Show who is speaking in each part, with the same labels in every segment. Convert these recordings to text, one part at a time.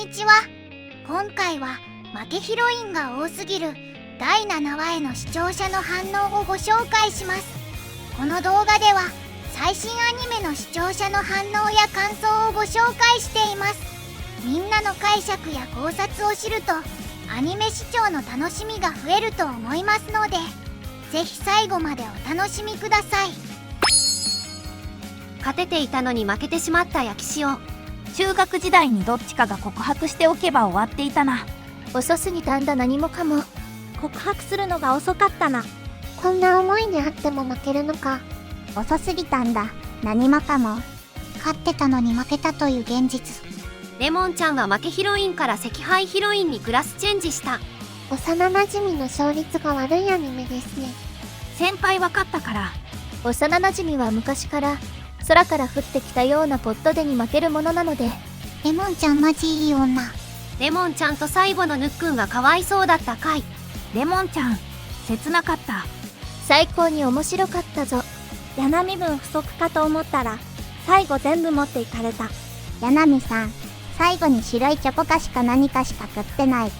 Speaker 1: にちは。今回は負けヒロインが多すぎる第7話への視聴者の反応をご紹介します。この動画では最新アニメの視聴者の反応や感想をご紹介しています。みんなの解釈や考察を知るとアニメ視聴の楽しみが増えると思いますので、ぜひ最後までお楽しみください。
Speaker 2: 勝てていたのに負けてしまった焼き塩。
Speaker 3: 中学時代にどっちかが告白しておけば終わっていたな。
Speaker 4: 遅すぎたんだ。何もかも
Speaker 5: 告白するのが遅かったな。
Speaker 6: こんな思いにあっても負けるのか。
Speaker 4: 遅すぎたんだ。何もかも
Speaker 1: 勝ってたのに負けたという現実。
Speaker 2: レモンちゃんは負けヒロインから惜敗ヒロインにクラスチェンジした。
Speaker 6: 幼馴染の勝率が悪いアニメですね。
Speaker 3: 先輩分かったから。
Speaker 4: 幼馴染は昔から空から降ってきたようなポットでに負けるものなので。
Speaker 1: レモンちゃんマジいい女。
Speaker 2: レモンちゃんと最後のぬっくんがかわいそうだった回。
Speaker 3: レモンちゃん切なかった。
Speaker 4: 最高に面白かったぞ。
Speaker 5: 柳分不足かと思ったら最後全部持っていかれた。
Speaker 4: 柳さん、最後に白いチョコ菓子か何かしか食ってない。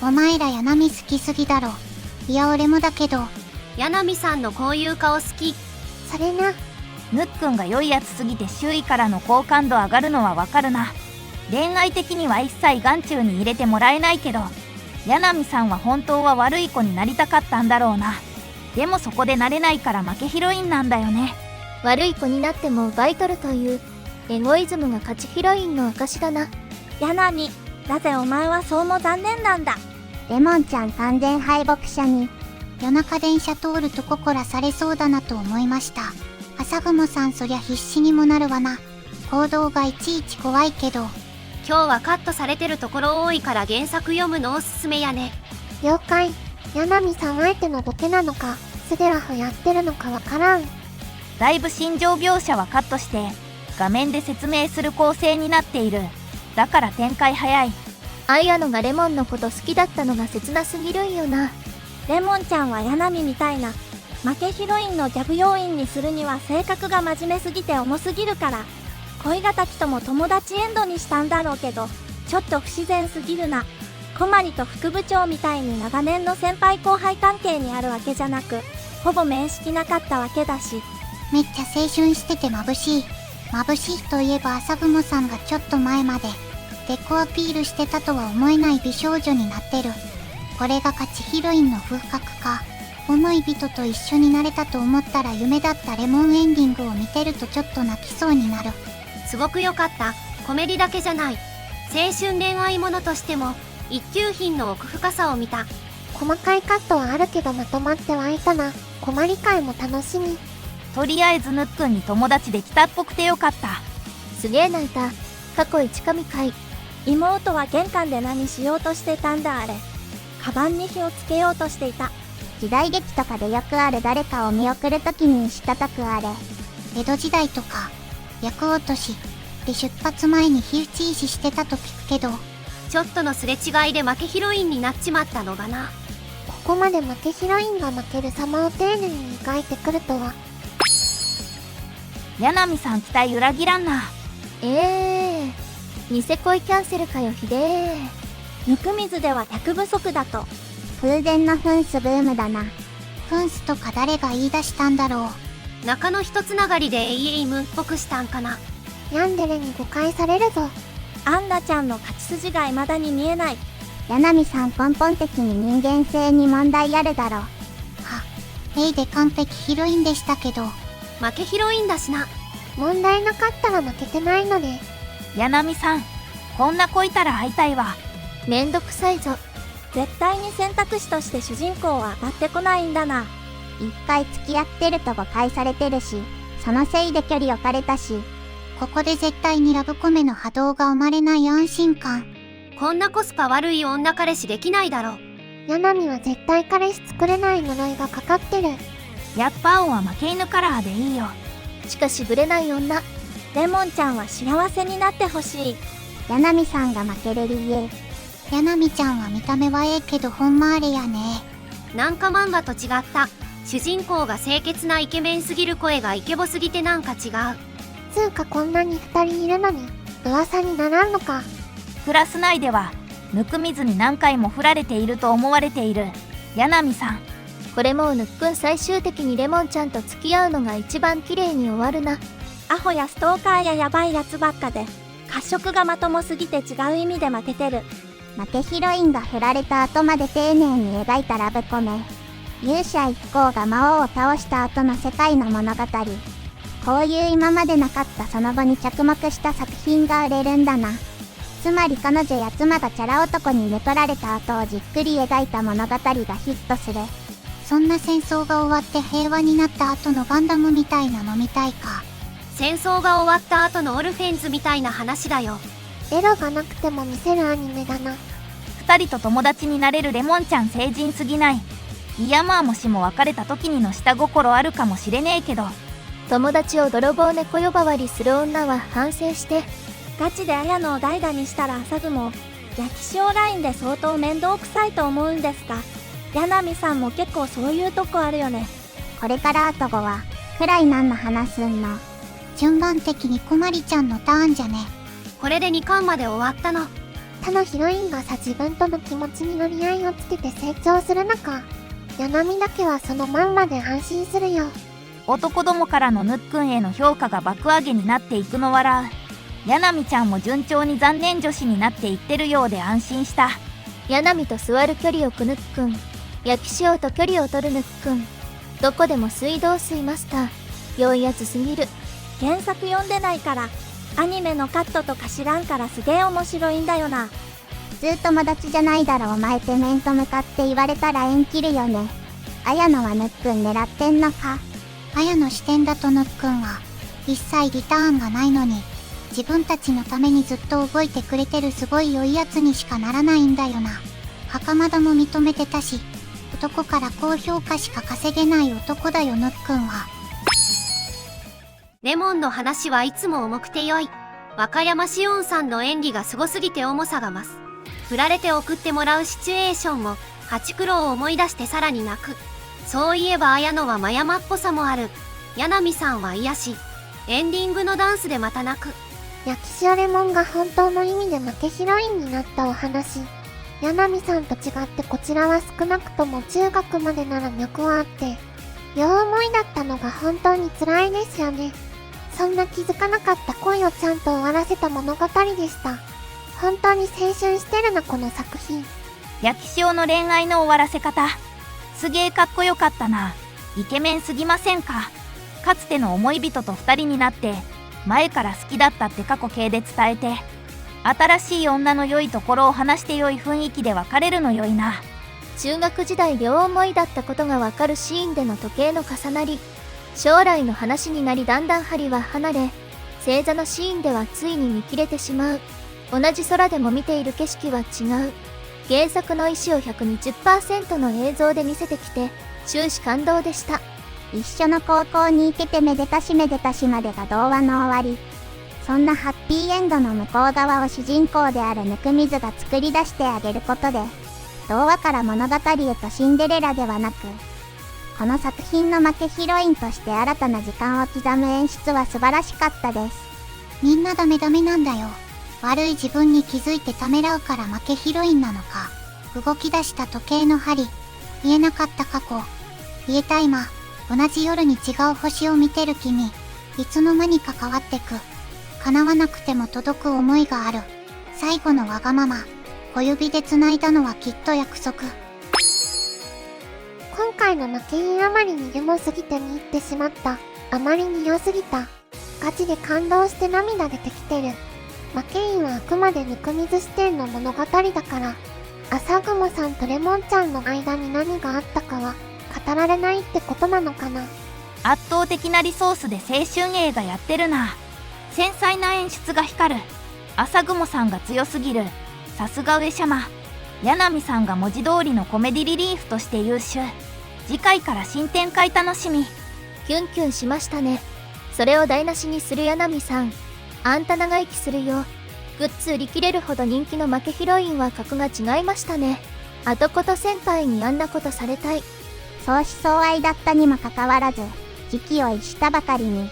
Speaker 1: お前ら柳好きすぎだろ。いや俺もだけど。
Speaker 2: 柳さんのこういう顔好き。
Speaker 6: それな。
Speaker 3: ぬっくんが良いやつすぎて周囲からの好感度上がるのはわかるな。恋愛的には一切眼中に入れてもらえないけど、柳さんは本当は悪い子になりたかったんだろうな。でもそこでなれないから負けヒロインなんだよね。
Speaker 4: 悪い子になっても奪い取るというエゴイズムが勝ちヒロインの証だな。
Speaker 5: 柳、なぜお前はそうも残念なんだ。
Speaker 4: レモンちゃん完全敗北者に。
Speaker 1: 夜中電車通るとここらされそうだなと思いました。朝雲さんそりゃ必死にもなるわな。行動がいちいち怖いけど。
Speaker 2: 今日はカットされてるところ多いから原作読むのおすすめやね。
Speaker 6: 了解。柳さん相手のボケなのかスゲラフやってるのかわからん。
Speaker 3: だいぶ心情描写はカットして画面で説明する構成になっている。だから展開早い。
Speaker 4: アイアノがレモンのこと好きだったのが切なすぎるんよな。
Speaker 5: レモンちゃんは柳みたいな負けヒロインのギャグ要員にするには性格が真面目すぎて重すぎるから、恋敵とも友達エンドにしたんだろうけど、ちょっと不自然すぎるな。小まりと副部長みたいに長年の先輩後輩関係にあるわけじゃなく、ほぼ面識なかったわけだし。
Speaker 1: めっちゃ青春してて眩しい。眩しいといえば朝雲さんがちょっと前までデコアピールしてたとは思えない美少女になってる。これが勝ちヒロインの風格か。思い人と一緒になれたと思ったら夢だったレモンエンディングを見てるとちょっと泣きそうになる。
Speaker 2: すごく良かった。コメディだけじゃない。青春恋愛ものとしても一級品の奥深さを見た。
Speaker 6: 細かいカットはあるけどまとまってはいたな。コマ理解も楽しみ。
Speaker 3: とりあえずぬっくんに友達できたっぽくてよかった。
Speaker 4: すげえ泣いた。過去一神回。
Speaker 5: 妹は玄関で何しようとしてたんだあれ。カバンに火をつけようとしていた。
Speaker 4: 時代劇とかでよくある誰かを見送るときにしたたくあれ。
Speaker 1: 江戸時代とか厄落としで出発前に火打ち石してたと聞くけど。
Speaker 2: ちょっとのすれ違いで負けヒロインになっちまったのがな。
Speaker 6: ここまで負けヒロインが負ける様を丁寧に描いてくるとは。
Speaker 3: 柳さん期待裏切らんな。
Speaker 4: ニセ恋キャンセルかよひでえ。
Speaker 5: ぬくみずでは客不足だと。
Speaker 4: 風前のフンスブームだな。
Speaker 1: フンスとか誰が言い出したんだろ
Speaker 2: う。中の一つながりでAIMっぽくしたんかな。
Speaker 6: ヤンデレに誤解されるぞ。
Speaker 5: アンナちゃんの勝ち筋が未だに見えない。
Speaker 4: 柳さん根本的に人間性に問題あるだろ。は、
Speaker 1: A で完璧ヒロインでしたけど。
Speaker 2: 負けヒロインだしな。
Speaker 6: 問題なかったら負けてないのね。
Speaker 3: 柳さん、こんな子いたら会いたいわ。
Speaker 4: めんどくさいぞ。
Speaker 5: 絶対に選択肢として主人公は上がってこないんだな。
Speaker 4: 一回付き合ってると誤解されてるし、そのせいで距離置かれたし。
Speaker 1: ここで絶対にラブコメの波動が生まれない安心感。
Speaker 2: こんなコスパ悪い女彼氏できないだろ。
Speaker 6: 柳は絶対彼氏作れない呪いがかかってる。
Speaker 3: やっぱ青は負け犬カラーでいいよ。
Speaker 4: しかしぶれない女。
Speaker 5: レモンちゃんは幸せになってほしい。
Speaker 4: 柳さんが負ける理由。
Speaker 1: 柳ちゃんは見た目はええけどほんまあれやね。
Speaker 2: なんか漫画と違った。主人公が清潔なイケメンすぎる声がイケボすぎてなんか違う。
Speaker 6: つうかこんなに2人いるのに噂にならんのか。
Speaker 3: クラス内では温水に何回も振られていると思われている柳さん。
Speaker 4: これもうぬっくん最終的にレモンちゃんと付き合うのが一番綺麗に終わるな。
Speaker 5: アホやストーカーやヤバいやつばっかで、褐色がまともすぎて違う意味で負けてる。
Speaker 6: 負けヒロインが振られた後まで丁寧に描いたラブコメ。勇者一行が魔王を倒した後の世界の物語。こういう今までなかったその後に着目した作品が売れるんだな。つまり彼女や妻がチャラ男に寝取られた後をじっくり描いた物語がヒットする。
Speaker 1: そんな戦争が終わって平和になった後のガンダムみたいなのみたいか。
Speaker 2: 戦争が終わった後のオルフェンズみたいな話だよ。
Speaker 6: エロがなくても見せるアニメだな。
Speaker 3: 二人と友達になれるレモンちゃん成人すぎない。いやまあもしも別れた時にの下心あるかもしれねえけど、
Speaker 4: 友達を泥棒猫呼ばわりする女は反省して。
Speaker 5: ガチで綾野を代打にしたら朝雲、焼き塩ラインで相当面倒くさいと思うんですが、柳さんも結構そういうとこあるよね。
Speaker 6: これからあと5話くらい何の話すんの。
Speaker 1: 順番的にこまりちゃんのターンじゃね。
Speaker 2: これで2巻まで終わったの。
Speaker 6: 他のヒロインがさ、自分との気持ちに乗り合いをつけて成長する中、ヤナミだけはそのまんまで安心するよ。
Speaker 3: 男どもからのぬっくんへの評価が爆上げになっていくの笑う。柳ちゃんも順調に残念女子になっていってるようで安心した。
Speaker 4: 柳と座る距離をくぬっくん、焼き塩と距離を取るぬっくん。どこでも水道水マスター。良いやつすぎる。
Speaker 5: 原作読んでないから、アニメのカットとか知らんからすげえ面白いんだよな。
Speaker 6: 普通友達じゃないだろお前って面と向かって言われたら縁切るよね。綾野はぬっくん狙ってんのか。
Speaker 1: 綾の視点だとぬっくんは一切リターンがないのに、自分たちのためにずっと動いてくれてるすごい良いやつにしかならないんだよな。袴田も認めてたし、男から高評価しか稼げない男だよぬっくんは。
Speaker 2: レモンの話はいつも重くて良い。和歌山紫音さんの演技がすごすぎて重さが増す。振られて送ってもらうシチュエーションもハチクロを思い出してさらに泣く。そういえば綾野は真山っぽさもある。柳さんは癒し。エンディングのダンスでまた泣く。
Speaker 6: 焼き塩レモンが本当の意味で負けヒロインになったお話。柳さんと違ってこちらは少なくとも中学までなら脈はあって、両思いだったのが本当に辛いですよね。そんな気づかなかった恋をちゃんと終わらせた物語でした。本当に青春してるなこの作品。
Speaker 3: 焼き塩の恋愛の終わらせ方、すげえかっこよかったな。イケメンすぎませんか。かつての思い人と二人になって前から好きだったって過去形で伝えて、新しい女の良いところを話して良い雰囲気で別れるの良いな。
Speaker 4: 中学時代両思いだったことがわかるシーンでの時計の重なり、将来の話になりだんだん針は離れ、星座のシーンではついに見切れてしまう。同じ空でも見ている景色は違う。原作の意思を 120% の映像で見せてきて終始感動でした。
Speaker 6: 一緒の高校に行けてめでたしめでたしまでが童話の終わり。そんなハッピーエンドの向こう側を主人公である温水が作り出してあげることで、童話から物語へとシンデレラではなく、この作品の負けヒロインとして新たな時間を刻む演出は素晴らしかったです。
Speaker 1: みんなダメなんだよ。悪い自分に気づいてためらうから負けヒロインなのか。動き出した時計の針、言えなかった過去、言えた今、同じ夜に違う星を見てる君、いつの間にか変わってく。叶わなくても届く思いがある。最後のわがまま、小指で繋いだのはきっと約束。今回の負けインあまりにでも過ぎて見入ってしまった。あまりに良すぎた。ガチで感動して涙出てきてる。負けインはあくまで温水視点の物語だから、朝雲さんとレモンちゃんの間に何があったかは語られないってことなのかな。
Speaker 3: 圧倒的なリソースで青春映画やってるな。繊細な演出が光る。朝雲さんが強すぎる。さすが上様。柳さんが文字通りのコメディリリーフとして優秀。次回から新展開楽しみ。
Speaker 4: キュンキュンしましたね。それを台無しにする柳さん。あんた長生きするよ。グッズ売り切れるほど人気の負けヒロインは格が違いましたね。後こと先輩にあんなことされたい。
Speaker 6: 相思相愛だったにもかかわらず、時期を逸したばかりに、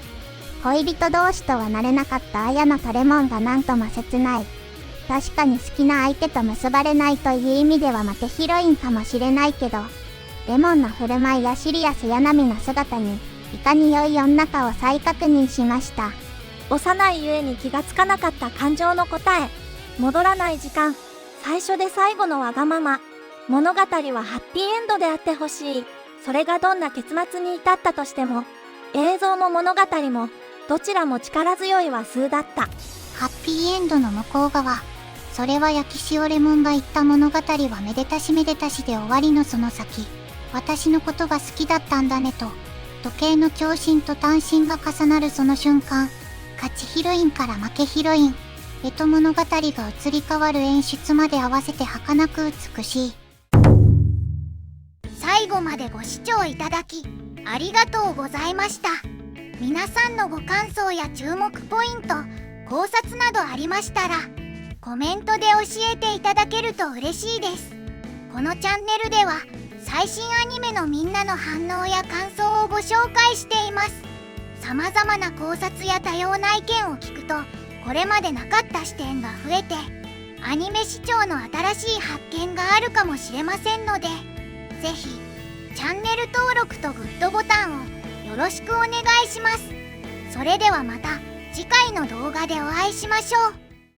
Speaker 6: 恋人同士とはなれなかった綾野とレモンがなんとも切ない。確かに好きな相手と結ばれないという意味では負けヒロインかもしれないけど、レモンの振る舞いやシリアスやナミの姿にいかに良い女かを再確認しました。
Speaker 5: 幼いゆえに気がつかなかった感情の答え、戻らない時間、最初で最後のわがまま。物語はハッピーエンドであってほしい。それがどんな結末に至ったとしても、映像も物語もどちらも力強い話数だった。
Speaker 1: ハッピーエンドの向こう側、それは焼き塩レモンが言った物語はめでたしめでたしで終わりのその先、私のことが好きだったんだねと、時計の長針と短針が重なるその瞬間、勝ちヒロインから負けヒロインへと物語が移り変わる演出まで合わせて儚く美しい。最後までご視聴いただきありがとうございました。皆さんのご感想や注目ポイント、考察などありましたらコメントで教えていただけると嬉しいです。このチャンネルでは最新アニメのみんなの反応や感想をご紹介しています。様々な考察や多様な意見を聞くとこれまでなかった視点が増えてアニメ視聴の新しい発見があるかもしれませんので、ぜひチャンネル登録とグッドボタンをよろしくお願いします。それではまた次回の動画でお会いしましょう。